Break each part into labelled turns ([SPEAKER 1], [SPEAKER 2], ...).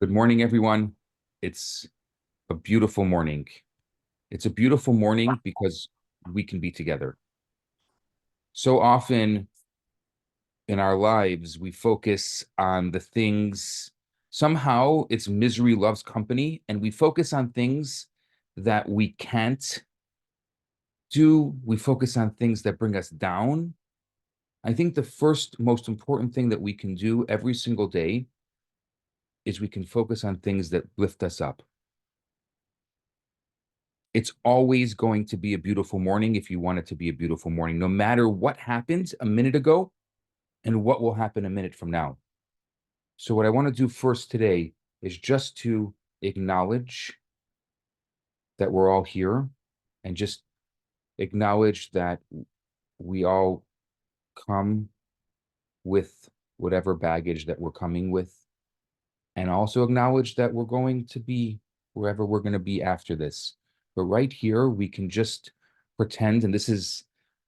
[SPEAKER 1] Good morning, everyone. It's a beautiful morning. It's a beautiful morning because we can be together. So often in our lives, we focus on the things, somehow it's misery loves company, and we focus on things that we can't do. We focus on things that bring us down. I think the first most important thing that we can do every single day is we can focus on things that lift us up. It's always going to be a beautiful morning if you want it to be a beautiful morning, no matter what happened a minute ago and what will happen a minute from now. So what I want to do first today is just to acknowledge that we're all here and just acknowledge that we all come with whatever baggage that we're coming with, and also acknowledge that we're going to be wherever we're going to be after this. But right here, we can just pretend, and this is,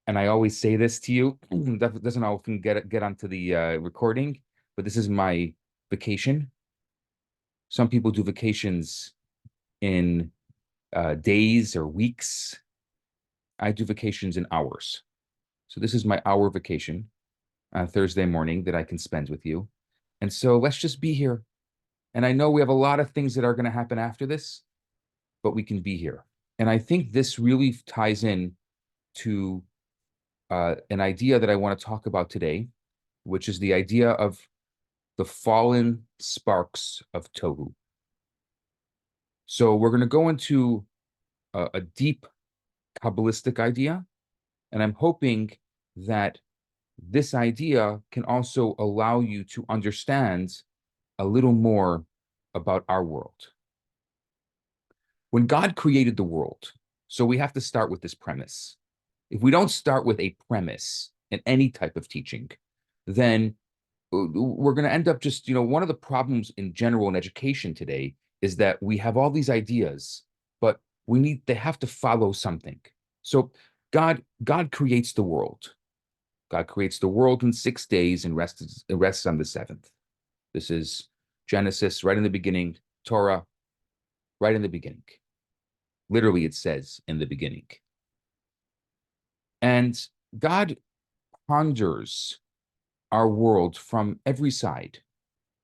[SPEAKER 1] and I always say this to you, that doesn't often get onto the recording, but this is my vacation. Some people do vacations in days or weeks. I do vacations in hours. So this is my hour vacation on Thursday morning that I can spend with you. And so let's just be here. And I know we have a lot of things that are going to happen after this, but we can be here. And I think this really ties in to an idea that I want to talk about today, which is the idea of the fallen sparks of Tohu. So we're going to go into a deep Kabbalistic idea, and I'm hoping that this idea can also allow you to understand a little more about our world. When God created the world, so we have to start with this premise. If we don't start with a premise in any type of teaching, then we're going to end up just, one of the problems in general in education today is that we have all these ideas, but they have to follow something. So God creates the world. God creates the world in 6 days and rests on the seventh. This is Genesis, right in the beginning, Torah, right in the beginning. Literally, it says in the beginning. And God ponders our world from every side,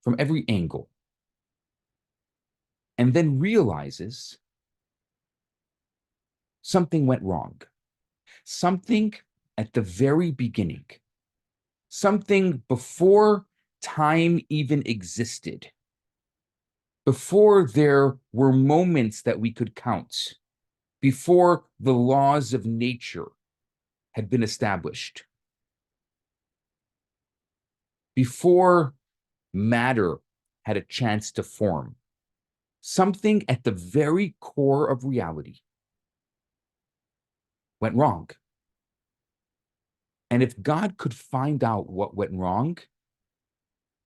[SPEAKER 1] from every angle, and then realizes something went wrong. Something at the very beginning, something before time even existed, before there were moments that we could count, before the laws of nature had been established, before matter had a chance to form, something at the very core of reality went wrong. And if God could find out what went wrong,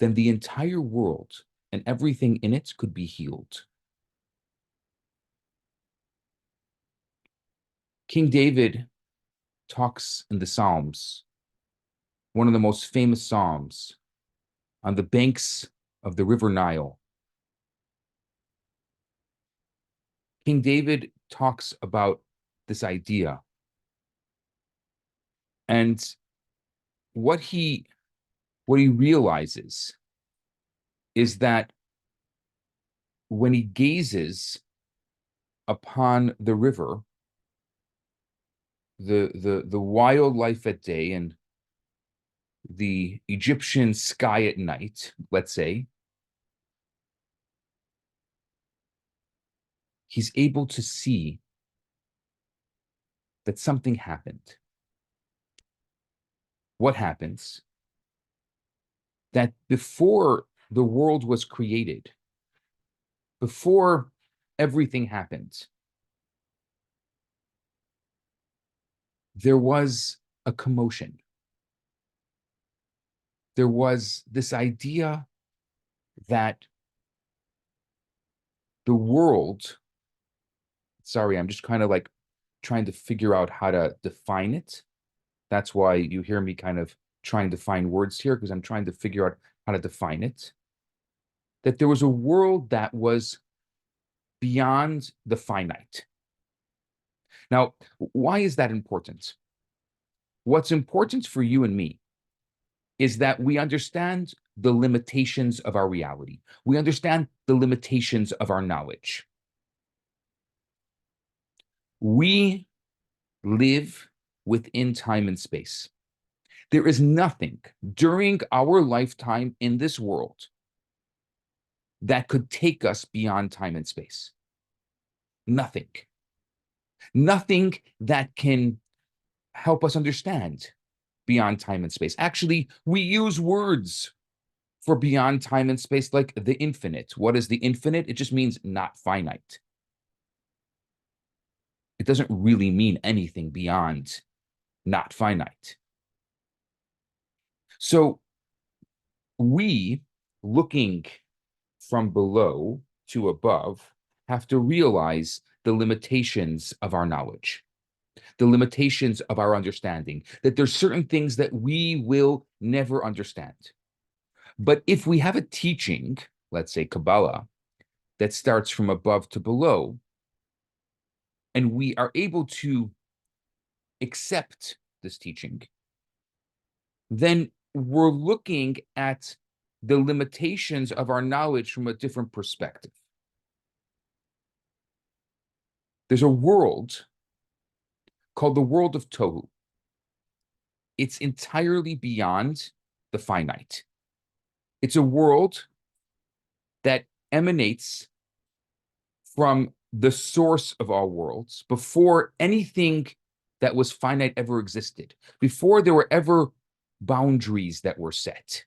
[SPEAKER 1] then the entire world and everything in it could be healed. King David talks in the Psalms, one of the most famous Psalms, on the banks of the river Nile. King David talks about this idea. And what he realizes is that when he gazes upon the river, the wildlife at day and the Egyptian sky at night, let's say, he's able to see that something happened. What happens? That before the world was created, before everything happened, there was a commotion. There was this idea that the world, sorry, I'm just kind of like trying to figure out how to define it. That's why you hear me kind of trying to find words here, because I'm trying to figure out how to define it. that there was a world that was beyond the finite. Now, why is that important? What's important for you and me is that we understand the limitations of our reality. We understand the limitations of our knowledge. We live within time and space. There is nothing during our lifetime in this world that could take us beyond time and space. Nothing. Nothing that can help us understand beyond time and space. Actually, we use words for beyond time and space like the infinite. What is the infinite? It just means not finite. It doesn't really mean anything beyond not finite. So we, looking from below to above, have to realize the limitations of our knowledge, the limitations of our understanding, that there's certain things that we will never understand. But if we have a teaching, let's say Kabbalah, that starts from above to below, and we are able to accept this teaching, then we're looking at the limitations of our knowledge from a different perspective. There's a world called the world of Tohu. It's entirely beyond the finite. It's a world that emanates from the source of all worlds before anything that was finite ever existed, before there were ever boundaries that were set.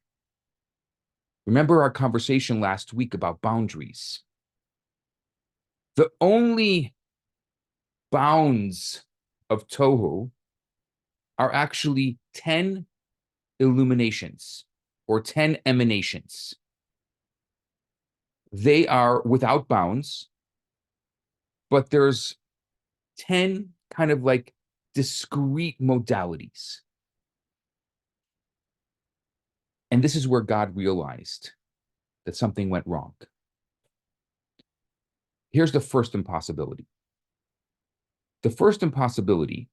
[SPEAKER 1] Remember our conversation last week about boundaries. The only bounds of Tohu are actually 10 illuminations or 10 emanations. They are without bounds, but there's 10 kind of like discrete modalities. And this is where God realized that something went wrong. Here's the first impossibility. The first impossibility,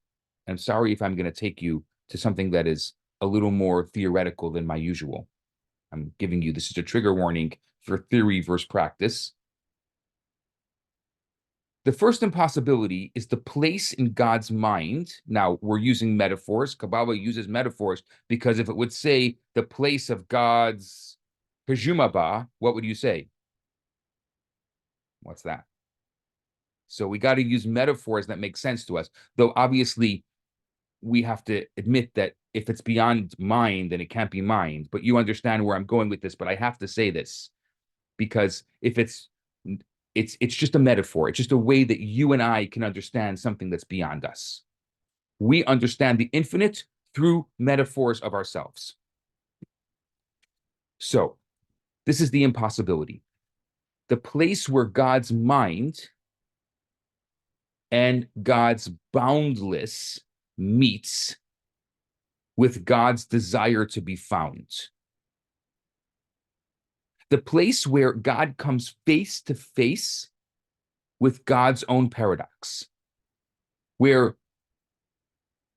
[SPEAKER 1] I'm sorry if I'm going to take you to something that is a little more theoretical than my usual. I'm giving you, this is a trigger warning for theory versus practice. The first impossibility is the place in God's mind. Now, we're using metaphors. Kabbalah uses metaphors because if it would say the place of God's Pejumaba, what would you say? What's that? So we got to use metaphors that make sense to us. Though obviously, we have to admit that if it's beyond mind, then it can't be mind. But you understand where I'm going with this. But I have to say this because if it's just a metaphor. It's just a way that you and I can understand something that's beyond us. We understand the infinite through metaphors of ourselves. So this is the impossibility. The place where God's mind and God's boundless meets with God's desire to be found. The place where God comes face to face with God's own paradox, where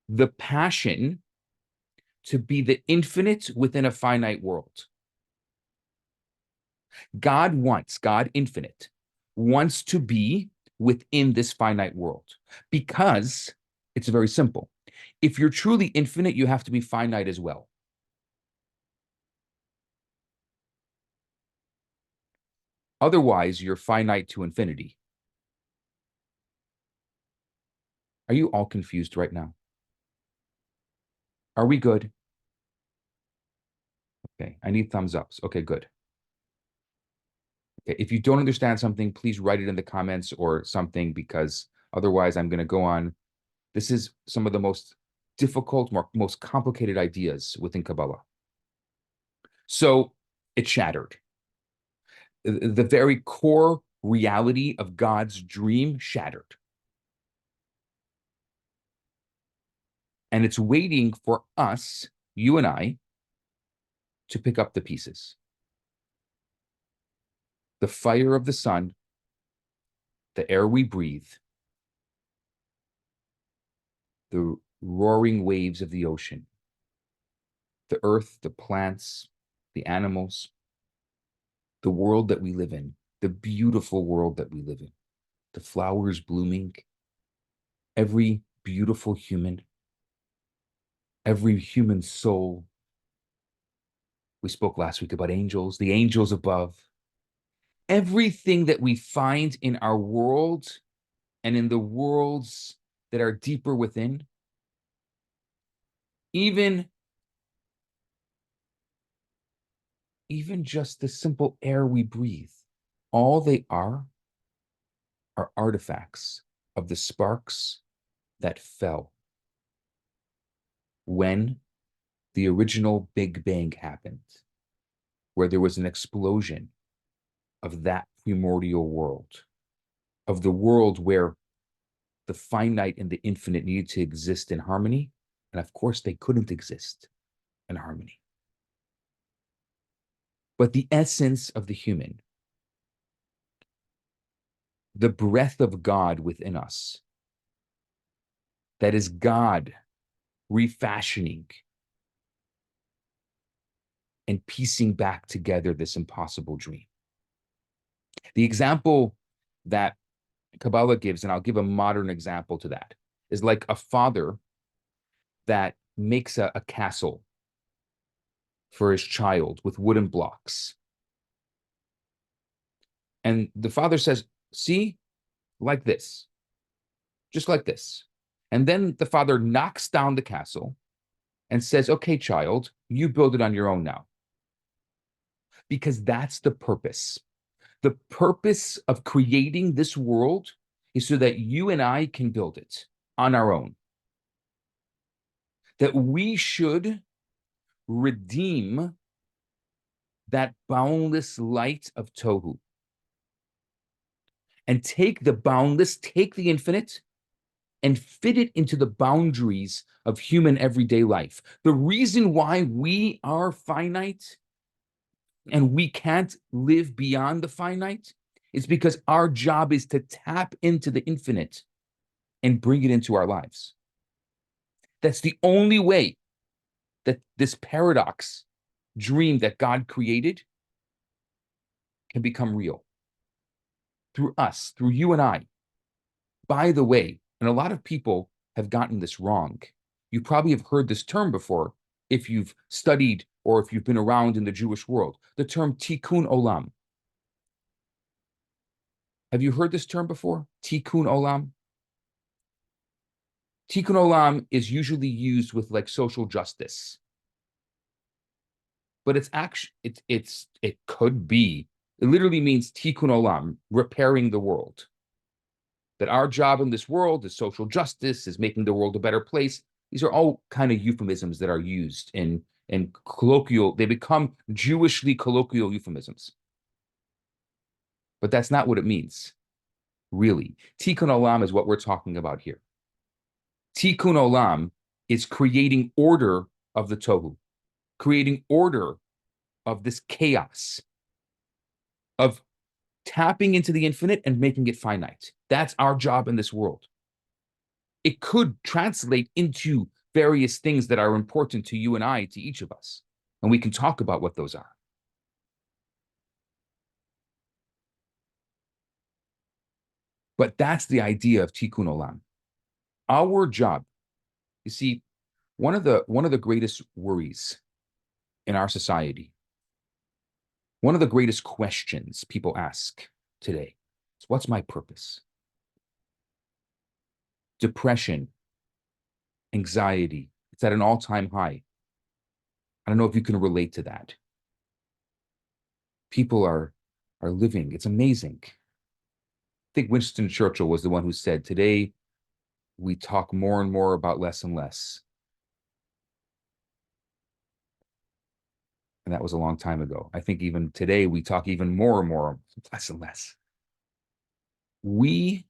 [SPEAKER 1] the passion to be the infinite within a finite world. God infinite, wants to be within this finite world because it's very simple. If you're truly infinite, you have to be finite as well. Otherwise, you're finite to infinity. Are you all confused right now? Are we good? Okay, I need thumbs ups. Okay, good. Okay, if you don't understand something, please write it in the comments or something, because otherwise I'm going to go on. This is some of the most difficult, most complicated ideas within Kabbalah. So it shattered. The very core reality of God's dream shattered. And it's waiting for us, you and I, to pick up the pieces. the fire of the sun, the air we breathe, the roaring waves of the ocean, the earth, the plants, the animals, the world that we live in, the beautiful world that we live in, the flowers blooming, every beautiful human, every human soul. We spoke last week about angels, the angels above. Everything that we find in our world and in the worlds that are deeper within, even just the simple air we breathe, all they are artifacts of the sparks that fell when the original Big Bang happened, where there was an explosion of that primordial world, of the world where the finite and the infinite needed to exist in harmony. And of course, they couldn't exist in harmony. But the essence of the human, the breath of God within us, that is God refashioning and piecing back together this impossible dream. The example that Kabbalah gives, and I'll give a modern example to that, is like a father that makes a castle for his child with wooden blocks. And the father says, see, like this, just like this. And then the father knocks down the castle and says, okay, child, you build it on your own now. Because that's the purpose. The purpose of creating this world is so that you and I can build it on our own. That we should redeem that boundless light of Tohu and take the infinite and fit it into the boundaries of human everyday life. The reason why we are finite and we can't live beyond the finite is because our job is to tap into the infinite and bring it into our lives. That's the only way that this paradox dream that God created can become real. Through us, through you and I. By the way, and a lot of people have gotten this wrong. You probably have heard this term before if you've studied or if you've been around in the Jewish world, the term tikkun olam. Have you heard this term before? Tikkun olam? Tikkun olam is usually used with like social justice. But it's actually, it could be, it literally means tikkun olam, repairing the world. That our job in this world is social justice, is making the world a better place. These are all kind of euphemisms that are used in colloquial, they become Jewishly colloquial euphemisms. But that's not what it means, really. Tikkun olam is what we're talking about here. Tikkun olam is creating order of the tohu, creating order of this chaos, of tapping into the infinite and making it finite. That's our job in this world. It could translate into various things that are important to you and I, to each of us. And we can talk about what those are. But that's the idea of tikkun olam. Our job, you see, one of the greatest worries in our society, one of the greatest questions people ask today is, what's my purpose? Depression, anxiety, it's at an all-time high. I don't know if you can relate to that. People are living, it's amazing. I think Winston Churchill was the one who said, today we talk more and more about less and less. And that was a long time ago. I think even today we talk even more and more, less and less. We,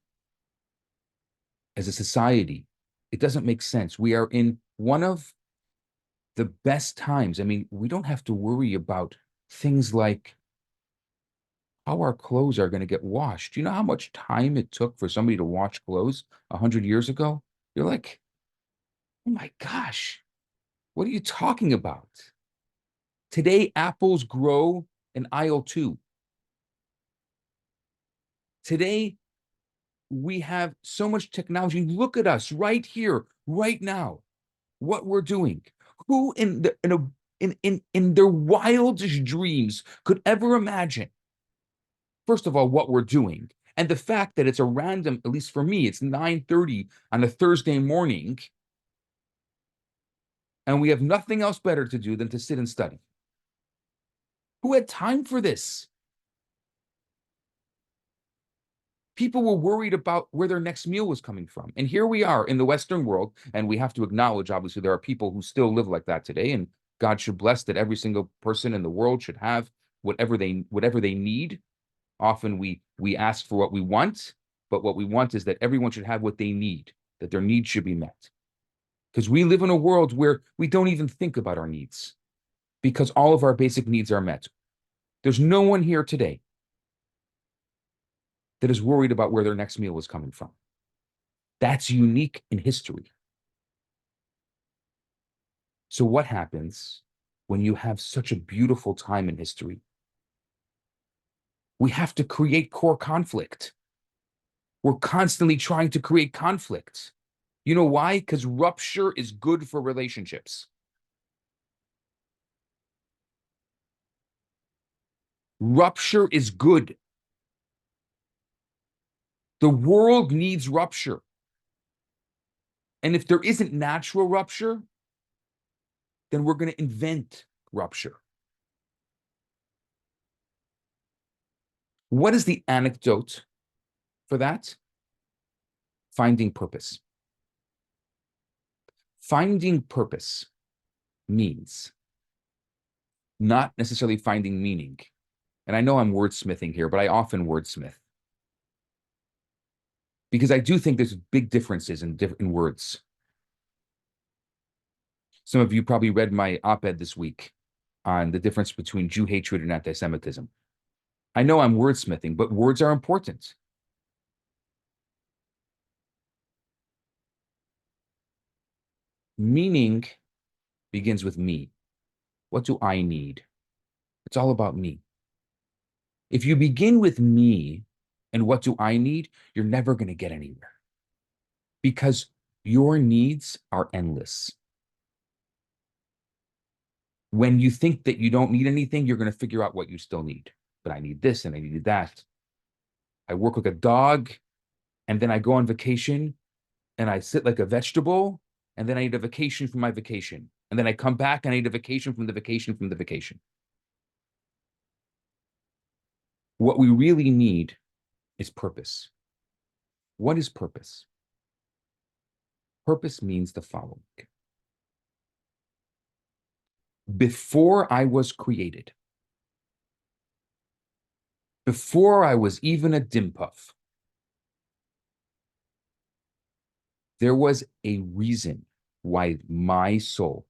[SPEAKER 1] as a society, it doesn't make sense. We are in one of the best times. I mean, we don't have to worry about things like how our clothes are going to get washed. Do you know how much time it took for somebody to wash clothes 100 years ago? You're like, oh my gosh, what are you talking about? Today, apples grow in aisle 2. Today, we have so much technology. Look at us right here, right now, what we're doing. Who in their wildest dreams could ever imagine, first of all, what we're doing, and the fact that it's a random, at least for me, it's 9:30 on a Thursday morning, and we have nothing else better to do than to sit and study. Who had time for this? People were worried about where their next meal was coming from. And here we are in the Western world, and we have to acknowledge, obviously, there are people who still live like that today, and God should bless that every single person in the world should have whatever they need. Often we ask for what we want, but what we want is that everyone should have what they need, that their needs should be met. Because we live in a world where we don't even think about our needs because all of our basic needs are met. There's no one here today that is worried about where their next meal is coming from. That's unique in history. So what happens when you have such a beautiful time in history? We have to create core conflict. We're constantly trying to create conflict. You know why? Because rupture is good for relationships. Rupture is good. The world needs rupture. And if there isn't natural rupture, then we're going to invent rupture. What is the anecdote for that? Finding purpose. Finding purpose means not necessarily finding meaning. And I know I'm wordsmithing here, but I often wordsmith. Because I do think there's big differences in words. Some of you probably read my op-ed this week on the difference between Jew hatred and anti-Semitism. I know I'm wordsmithing, but words are important. Meaning begins with me. What do I need? It's all about me. If you begin with me and what do I need, you're never going to get anywhere because your needs are endless. When you think that you don't need anything, you're going to figure out what you still need. But I need this and I need that. I work like a dog and then I go on vacation and I sit like a vegetable and then I need a vacation from my vacation. And then I come back and I need a vacation from the vacation from the vacation. What we really need is purpose. What is purpose? Purpose means the following. Before I was created, before I was even a dimpuff, there was a reason why my soul,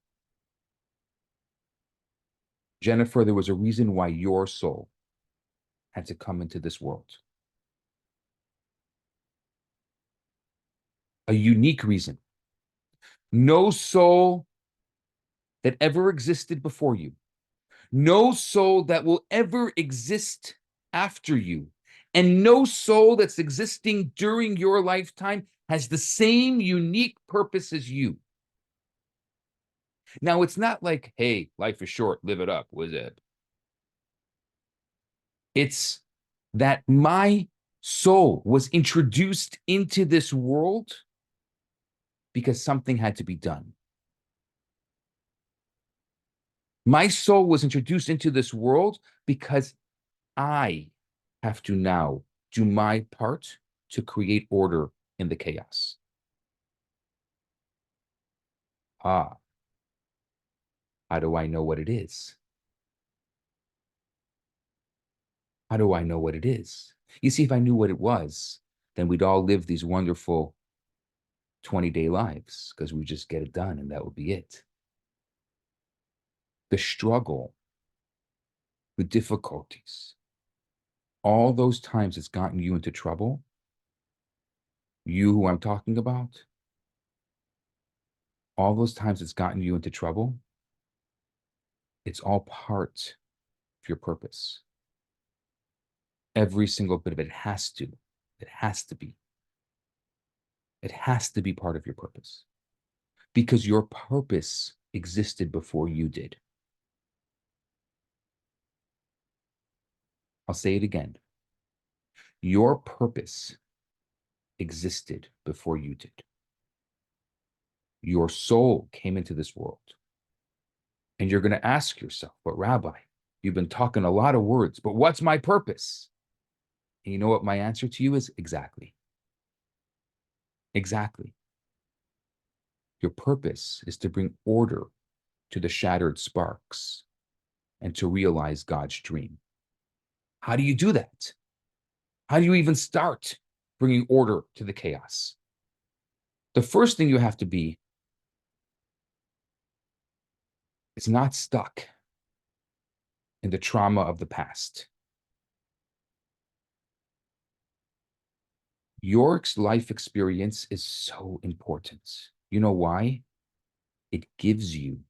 [SPEAKER 1] Jennifer, there was a reason why your soul had to come into this world. A unique reason. No soul that ever existed before you, no soul that will ever exist after you, and no soul that's existing during your lifetime has the same unique purpose as you. Now, it's not like, hey, life is short, live it up, was it? It's that my soul was introduced into this world because something had to be done. My soul was introduced into this world because I have to now do my part to create order in the chaos. Ah, how do I know what it is? How do I know what it is? You see, if I knew what it was, then we'd all live these wonderful 20-day lives because we just get it done and that would be it. The struggle, the difficulties, All those times it's gotten you into trouble, you who I'm talking about, all those times it's gotten you into trouble, it's all part of your purpose. Every single bit of it has to. It has to be. It has to be part of your purpose because your purpose existed before you did. I'll say it again. Your purpose existed before you did. Your soul came into this world. And you're going to ask yourself, but Rabbi, you've been talking a lot of words, but what's my purpose? And you know what my answer to you is? Exactly. Exactly. Your purpose is to bring order to the shattered sparks and to realize God's dream. How do you do that? How do you even start bringing order to the chaos? The first thing you have to be is not stuck in the trauma of the past. Your life experience is so important. You know why? It gives you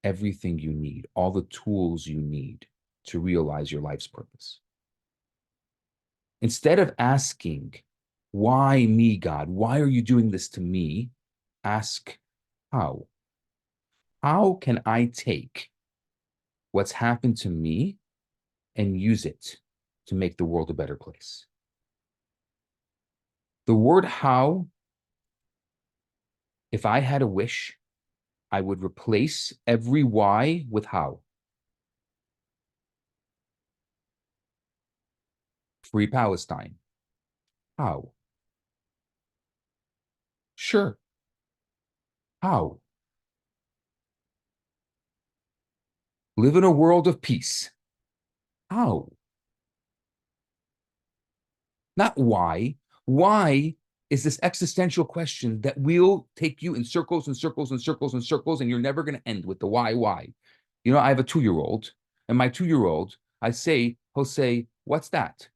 [SPEAKER 1] everything you need, all the tools you need to realize your life's purpose. Instead of asking, why me, God? Why are you doing this to me? Ask, how? How can I take what's happened to me and use it to make the world a better place? The word how, if I had a wish, I would replace every why with how. Free Palestine. How? Sure. How? Live in a world of peace. How? Not why. Why is this existential question that will take you in circles and circles and circles and circles, and you're never going to end with the why. You know, I have a 2-year-old, and my 2-year-old, I say, he'll say, what's that?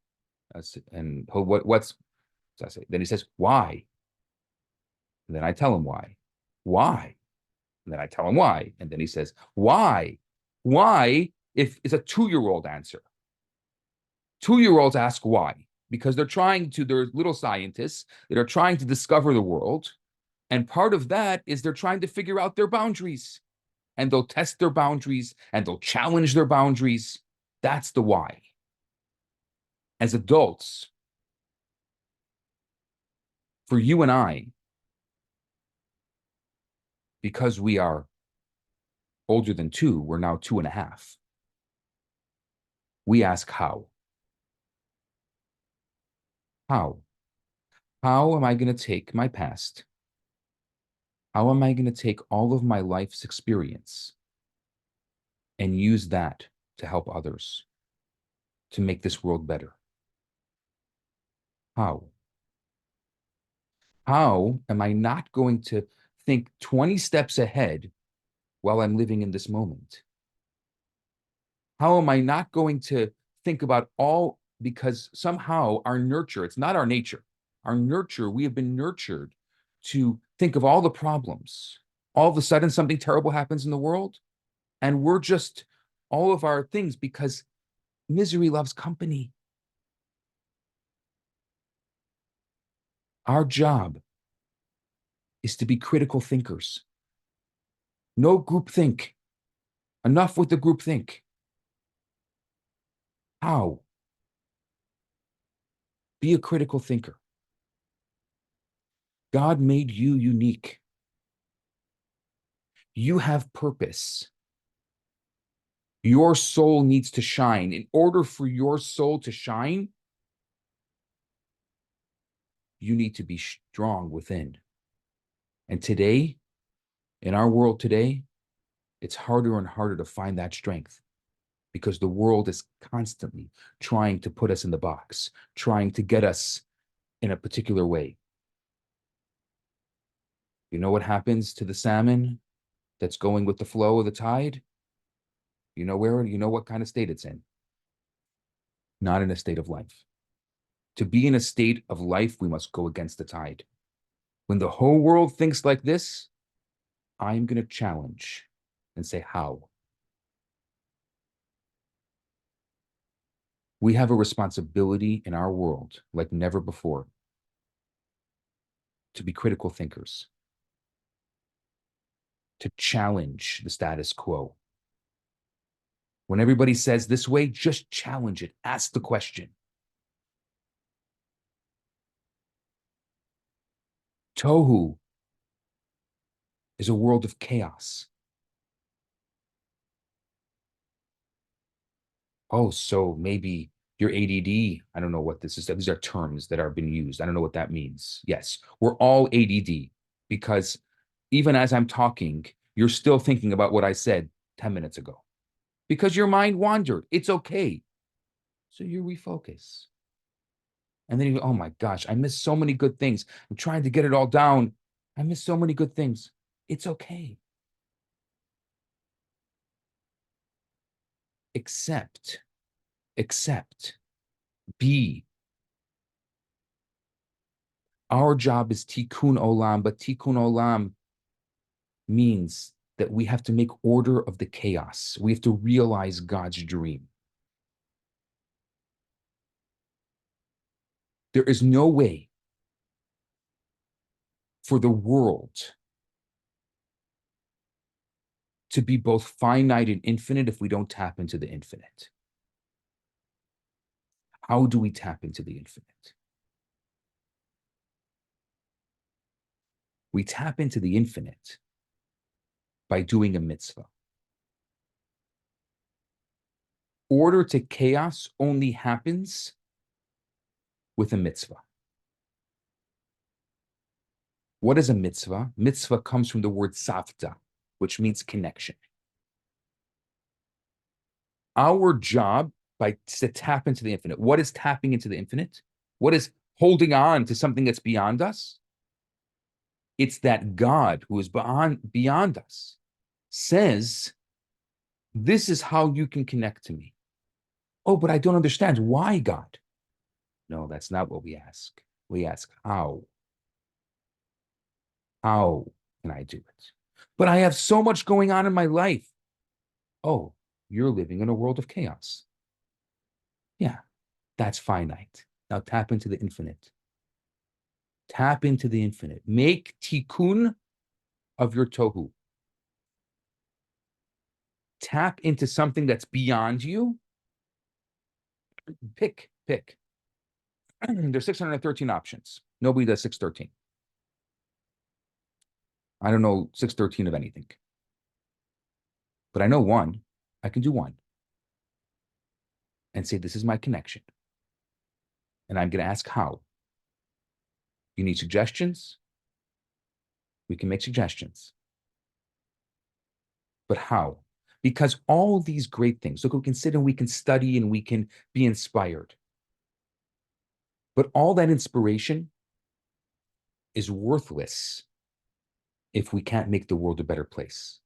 [SPEAKER 1] And what's, so I say, then he says, why? And then I tell him why. Why? And then I tell him why. And then he says, why? Why if it's a 2-year-old answer? 2-year-olds ask why, because they're little scientists that are trying to discover the world. And part of that is they're trying to figure out their boundaries. And they'll test their boundaries and they'll challenge their boundaries. That's the why. As adults, for you and I, because we are older than 2, we're now 2.5. We ask how. How? How am I going to take my past? How am I going to take all of my life's experience and use that to help others, to make this world better? How? How am I not going to think 20 steps ahead while I'm living in this moment? How am I not going to think about all, because somehow our nurture, it's not our nature, our nurture, we have been nurtured to think of all the problems. All of a sudden, something terrible happens in the world, and we're just all of our things, because misery loves company. Our job is to be critical thinkers. No groupthink. Enough with the groupthink. How? Be a critical thinker. God made you unique. You have purpose. Your soul needs to shine. In order for your soul to shine, you need to be strong within. And today, in our world today, it's harder and harder to find that strength, because the world is constantly trying to put us in the box, trying to get us in a particular way. You know what happens to the salmon that's going with the flow of the tide? You know what kind of state it's in? not in a state of life. To be in a state of life, we must go against the tide. When the whole world thinks like this, I'm going to challenge and say, how? We have a responsibility in our world like never before to be critical thinkers, to challenge the status quo. When everybody says this way, just challenge it. Ask the question. Tohu is a world of chaos. Oh, so maybe you're ADD. I don't know what this is. These are terms that are being used. I don't know what that means. Yes, we're all ADD because even as I'm talking, you're still thinking about what I said 10 minutes ago because your mind wandered. It's okay. So you refocus. And then you go, oh my gosh, I missed so many good things. I'm trying to get it all down. I missed so many good things. It's okay. Accept, be. Our job is tikkun olam, but tikkun olam means that we have to make order of the chaos. We have to realize God's dream. There is no way for the world to be both finite and infinite if we don't tap into the infinite. How do we tap into the infinite? We tap into the infinite by doing a mitzvah. Order to chaos only happens with a mitzvah. What is a mitzvah? Mitzvah comes from the word savta, which means connection. Our job to tap into the infinite. What is tapping into the infinite? What is holding on to something that's beyond us? It's that God who is beyond us says, this is how you can connect to me. Oh, but I don't understand. Why, God? No, that's not what we ask. We ask, how? How can I do it? But I have so much going on in my life. Oh, you're living in a world of chaos. Yeah, that's finite. Now tap into the infinite. Tap into the infinite. Make tikkun of your tohu. Tap into something that's beyond you. Pick. There's 613 options. Nobody does 613. I don't know 613 of anything. But I know one. I can do one. And say, this is my connection. And I'm going to ask how. You need suggestions? We can make suggestions. But how? Because all these great things, look, we can sit and we can study and we can be inspired. But all that inspiration is worthless if we can't make the world a better place.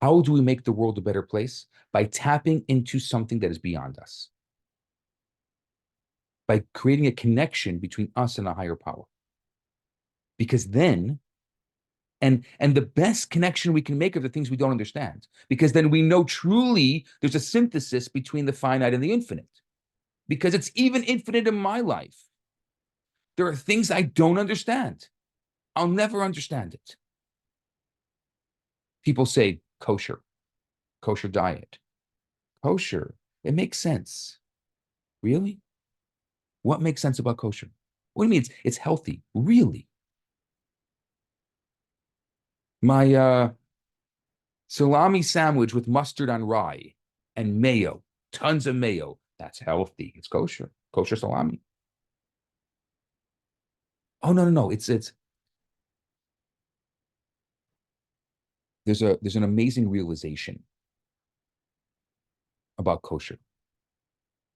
[SPEAKER 1] How do we make the world a better place? By tapping into something that is beyond us. By creating a connection between us and a higher power. Because then, and the best connection we can make are the things we don't understand. Because then we know truly there's a synthesis between the finite and the infinite. Because it's even infinite in my life. There are things I don't understand. I'll never understand it. People say kosher diet. Kosher, it makes sense. Really? What makes sense about kosher? What do you mean it's healthy? Really? My salami sandwich with mustard on rye and mayo, tons of mayo. That's healthy. It's kosher. Kosher salami. Oh, no. It's there's an amazing realization about kosher.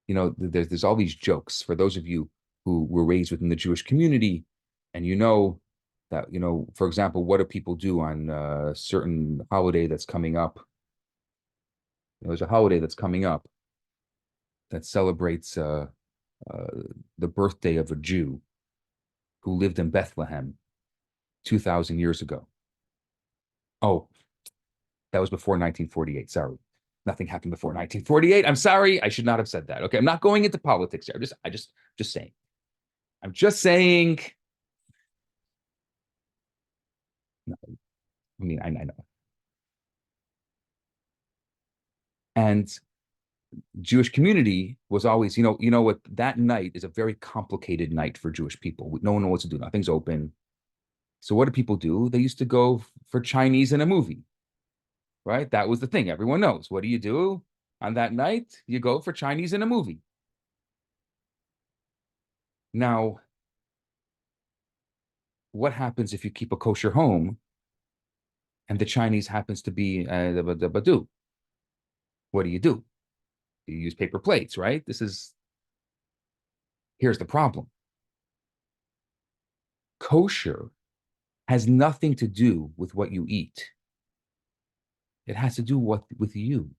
[SPEAKER 1] You know, there's all these jokes for those of you who were raised within the Jewish community, and you know that, you know, for example, what do people do on a certain holiday that's coming up? There's a holiday that's coming up, that celebrates uh, the birthday of a Jew who lived in Bethlehem 2,000 years ago. Oh, that was before 1948. Sorry. Nothing happened before 1948. I'm sorry. I should not have said that. Okay. I'm not going into politics here. Just saying. I'm just saying. No, I mean, I know. And Jewish community was always, you know what, that night is a very complicated night for Jewish people. No one knows what to do. Nothing's open. So what do people do? They used to go for Chinese in a movie, right? That was the thing. Everyone knows. What do you do on that night? You go for Chinese in a movie. Now, what happens if you keep a kosher home and the Chinese happens to be the Badu? What do? You use paper plates, right? Here's the problem. Kosher has nothing to do with what you eat. It has to do with you.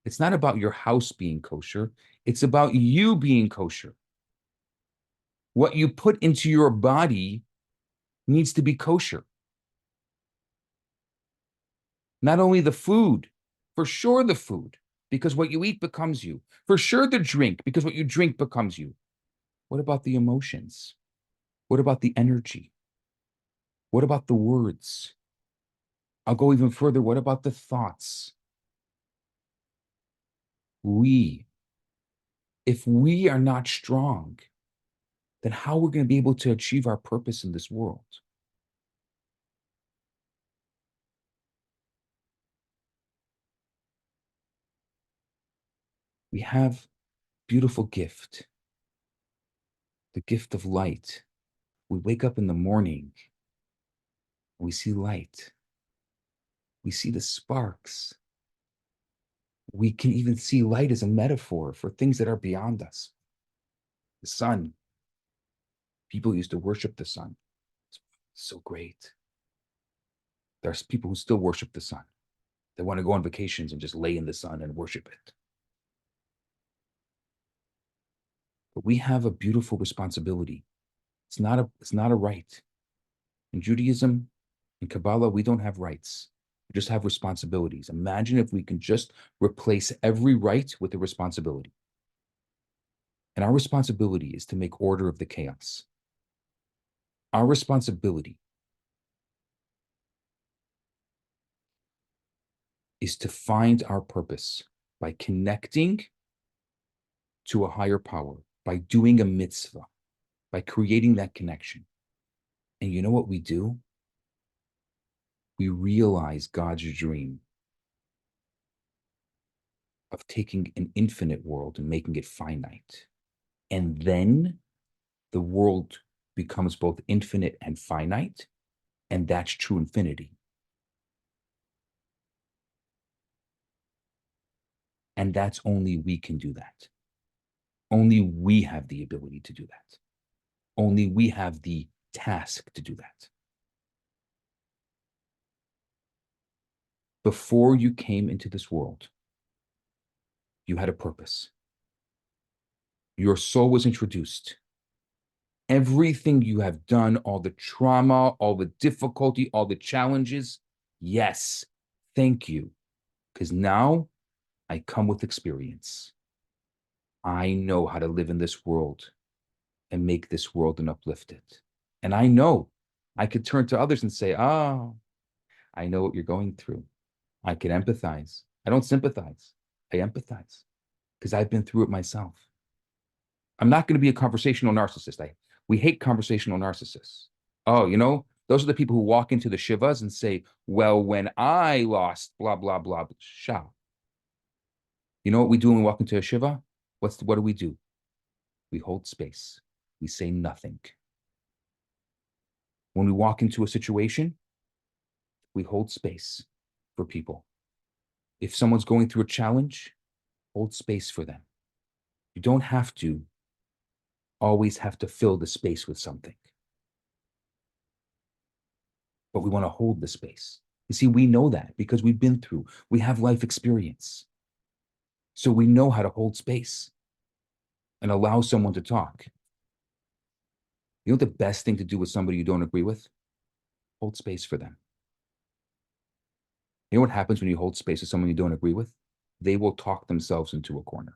[SPEAKER 1] It's not about your house being kosher. It's about you being kosher. What you put into your body needs to be kosher. Not only the food, for sure the food, because what you eat becomes you. For sure the drink, because what you drink becomes you. What about the emotions? What about the energy? What about the words? I'll go even further. What about the thoughts? If we are not strong, then how we're going to be able to achieve our purpose in this world? We have beautiful gift, the gift of light. We wake up in the morning, we see light. We see the sparks. We can even see light as a metaphor for things that are beyond us. The sun. People used to worship the sun. It's so great. There's people who still worship the sun. They want to go on vacations and just lay in the sun and worship it. But we have a beautiful responsibility. It's not a right. In Judaism, in Kabbalah, we don't have rights. We just have responsibilities. Imagine if we can just replace every right with a responsibility. And our responsibility is to make order of the chaos. Our responsibility is to find our purpose by connecting to a higher power, by doing a mitzvah, by creating that connection. And you know what we do? We realize God's dream of taking an infinite world and making it finite. And then the world becomes both infinite and finite, and that's true infinity. And that's only we can do that. Only we have the ability to do that. Only we have the task to do that. Before you came into this world, you had a purpose. Your soul was introduced. Everything you have done, all the trauma, all the difficulty, all the challenges, yes, thank you. Because now I come with experience. I know how to live in this world and make this world and uplift it. And I know I could turn to others and say, oh, I know what you're going through. I can empathize. I don't sympathize. I empathize because I've been through it myself. I'm not going to be a conversational narcissist. We hate conversational narcissists. Oh, those are the people who walk into the shivas and say, well, when I lost blah, blah, blah, shah. You know what we do when we walk into a shiva? What do we do? We hold space. We say nothing. When we walk into a situation, we hold space for people. If someone's going through a challenge, hold space for them. You don't have to always have to fill the space with something. But we want to hold the space. You see, we know that because we've been through, we have life experience. So we know how to hold space and allow someone to talk. You know what the best thing to do with somebody you don't agree with? Hold space for them. You know what happens when you hold space with someone you don't agree with? They will talk themselves into a corner.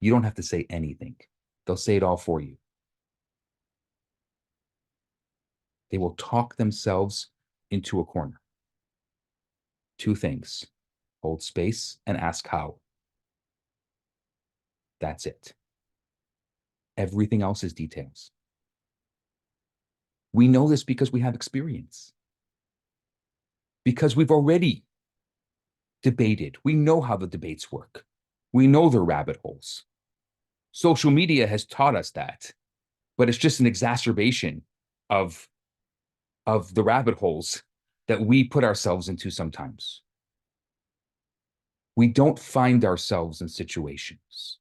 [SPEAKER 1] You don't have to say anything. They'll say it all for you. They will talk themselves into a corner. Two things: hold space and ask how. That's it. Everything else is details. We know this because we have experience. Because we've already debated. We know how the debates work. We know the rabbit holes. Social media has taught us that, but it's just an exacerbation of the rabbit holes that we put ourselves into sometimes. We don't find ourselves in situations.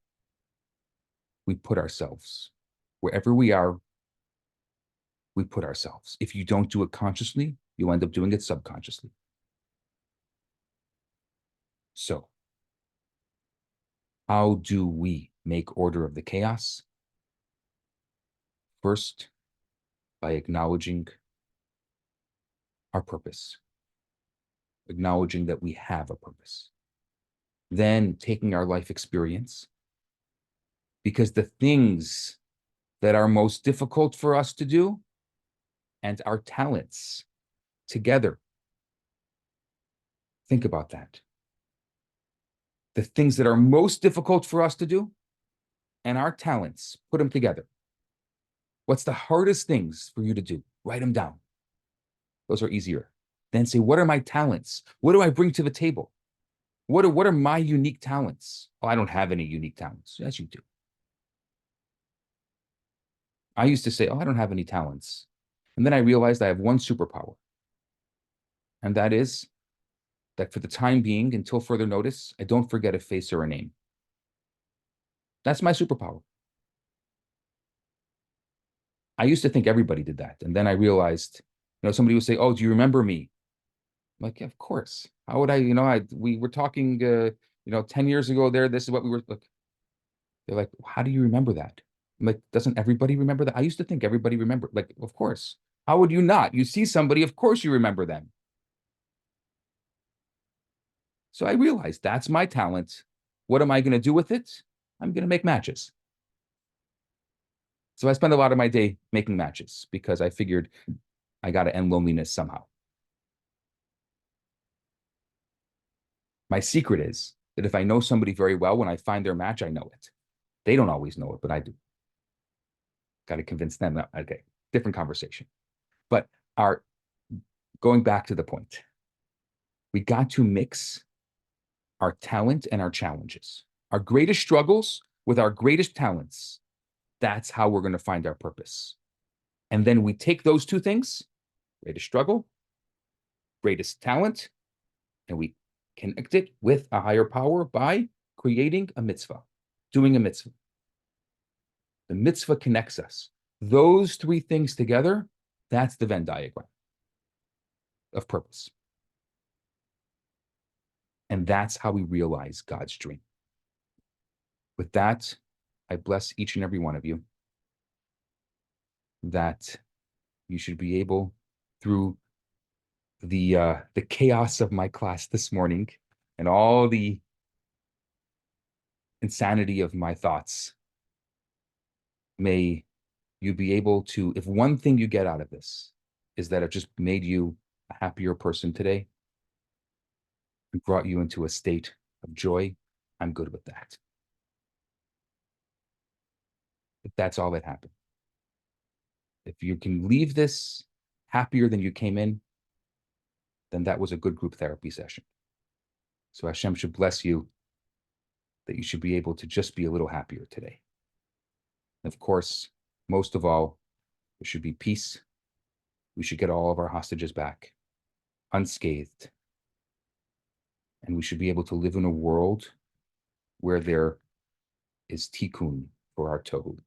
[SPEAKER 1] We put ourselves wherever we are. We put ourselves. If you don't do it consciously, you'll end up doing it subconsciously. So, how do we make order of the chaos? First, by acknowledging our purpose, acknowledging that we have a purpose. Then taking our life experience, because the things that are most difficult for us to do and our talents together. Think about that. The things that are most difficult for us to do and our talents, put them together. What's the hardest things for you to do? Write them down. Those are easier. Then say, what are my talents? What do I bring to the table? What are my unique talents? Oh, I don't have any unique talents. Yes, you do. I used to say, oh, I don't have any talents. And then I realized I have one superpower. And that is that for the time being, until further notice, I don't forget a face or a name. That's my superpower. I used to think everybody did that. And then I realized, somebody would say, oh, do you remember me? I'm like, yeah, of course. How would I, we were talking, 10 years ago there, this is what we were, like, they're like, how do you remember that? I'm like, doesn't everybody remember that? I used to think everybody remembered. Like, of course. How would you not? You see somebody, of course you remember them. So I realized that's my talent. What am I going to do with it? I'm going to make matches. So I spend a lot of my day making matches because I figured I got to end loneliness somehow. My secret is that if I know somebody very well, when I find their match, I know it. They don't always know it, but I do. Got to convince them. Okay, different conversation. But going back to the point, we got to mix our talent and our challenges, our greatest struggles with our greatest talents. That's how we're going to find our purpose. And then we take those two things, greatest struggle, greatest talent, and we connect it with a higher power by creating a mitzvah, doing a mitzvah. The mitzvah connects us. Those three things together, that's the Venn diagram of purpose. And that's how we realize God's dream. With that, I bless each and every one of you that you should be able, through the chaos of my class this morning and all the insanity of my thoughts, may you be able to, if one thing you get out of this is that it just made you a happier person today and brought you into a state of joy, I'm good with that. If that's all that happened. If you can leave this happier than you came in, then that was a good group therapy session. So Hashem should bless you that you should be able to just be a little happier today. And of course, most of all, there should be peace. We should get all of our hostages back unscathed. And we should be able to live in a world where there is tikkun for our tohu.